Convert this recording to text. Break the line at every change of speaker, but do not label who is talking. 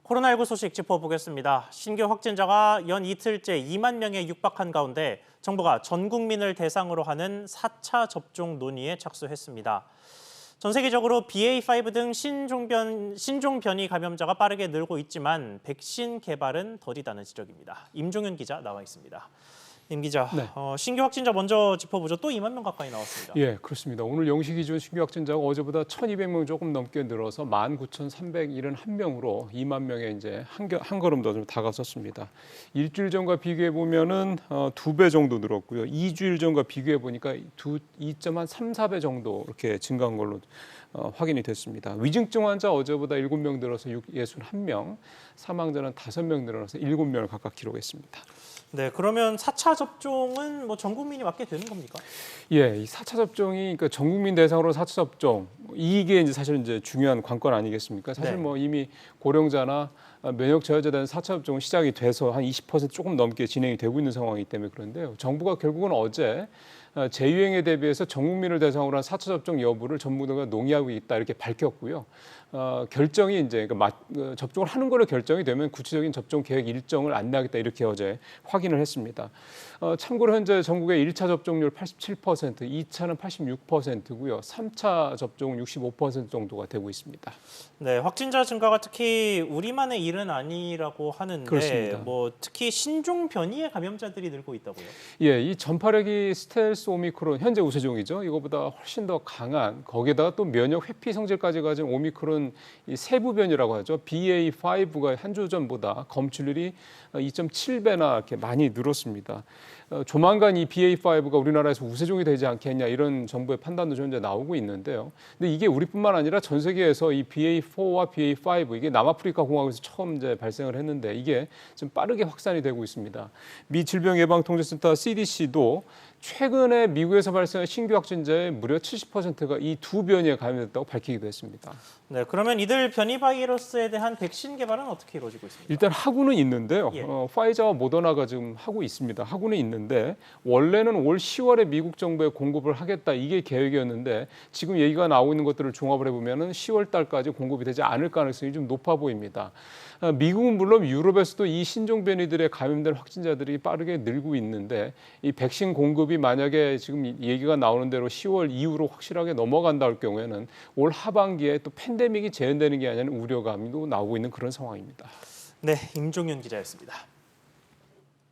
코로나19 소식 짚어보겠습니다. 신규 확진자가 연 이틀째 2만 명에 육박한 가운데 정부가 전 국민을 대상으로 하는 4차 접종 논의에 착수했습니다. 전 세계적으로 BA.5 등 신종 변이 감염자가 빠르게 늘고 있지만 백신 개발은 더디다는 지적입니다. 임종윤 기자 나와 있습니다. 임 기자,
네.
신규 확진자 먼저 짚어보죠. 또 2만 명 가까이 나왔습니다.
예, 그렇습니다. 오늘 0시 기준 신규 확진자가 어제보다 1,200명 조금 넘게 늘어서 19,371명으로 2만 명에 이제 한 걸음 더 좀 다가섰습니다. 일주일 전과 비교해 보면은 2배 정도 늘었고요. 2주일 전과 비교해 보니까 2.3, 4배 정도 이렇게 증가한 걸로 확인이 됐습니다. 위중증 환자 어제보다 7명 늘어서 61명, 사망자는 5명 늘어나서 7명을 각각 기록했습니다.
네, 그러면 4차 접종은 전 국민이 맞게 되는 겁니까?
예, 이 4차 접종이 그러니까 전 국민 대상으로 4차 접종 이게 이제 사실 이제 중요한 관건 아니겠습니까? 사실
네.
뭐 이미 고령자나 면역 저하자에 대한 4차 접종은 시작이 돼서 한 20% 조금 넘게 진행이 되고 있는 상황이기 때문에 그런데요. 정부가 결국은 어제 재유행에 대비해서 전 국민을 대상으로 한 4차 접종 여부를 전문가가 논의하고 있다 이렇게 밝혔고요. 결정이 이제 접종을 하는 거로 결정이 되면 구체적인 접종 계획 일정을 안내하겠다 이렇게 어제 확인을 했습니다. 참고로 현재 전국의 1차 접종률 87%, 2차는 86%고요. 3차 접종은 65% 정도가 되고 있습니다.
네, 확진자 증가가 특히 우리만의 일은 아니라고 하는데
그렇습니다.
특히 신종 변이의 감염자들이 늘고 있다고요?
예, 이 전파력이 스텔스 오미크론 현재 우세종이죠. 이거보다 훨씬 더 강한 거기에다가 또 면역 회피 성질까지 가진 오미크론 이 세부 변이라고 하죠. BA.5가 한 주 전보다 검출률이 2.7배나 이렇게 많이 늘었습니다. 조만간 이 BA.5가 우리나라에서 우세종이 되지 않겠냐 이런 정부의 판단도 현재 나오고 있는데요. 근데 이게 우리뿐만 아니라 전 세계에서 이 BA.4와 BA.5 이게 남아프리카 공화국에서 처음 이제 발생을 했는데 이게 좀 빠르게 확산이 되고 있습니다. 미 질병예방통제센터 CDC도 최근에 미국에서 발생한 신규 확진자의 무려 70%가 이 두 변이에 감염됐다고 밝히기도 했습니다.
네, 그러면 이들 변이 바이러스에 대한 백신 개발은 어떻게 이루어지고 있습니까?
일단 하고는 있는데요.
예.
파이자와 모더나가 지금 하고 있습니다. 하고는 있는데 원래는 올 10월에 미국 정부에 공급을 하겠다 이게 계획이었는데 지금 얘기가 나오고 있는 것들을 종합을 해보면은 10월 달까지 공급이 되지 않을 가능성이 좀 높아 보입니다. 미국은 물론 유럽에서도 이 신종 변이들에 감염된 확진자들이 빠르게 늘고 있는데 이 백신 공급이 만약에 지금 얘기가 나오는 대로 10월 이후로 확실하게 넘어간다 할 경우에는 올 하반기에 또 팬데믹이 재현되는 게 아니냐는 우려감도 나오고 있는 그런 상황입니다.
네, 임종윤 기자였습니다.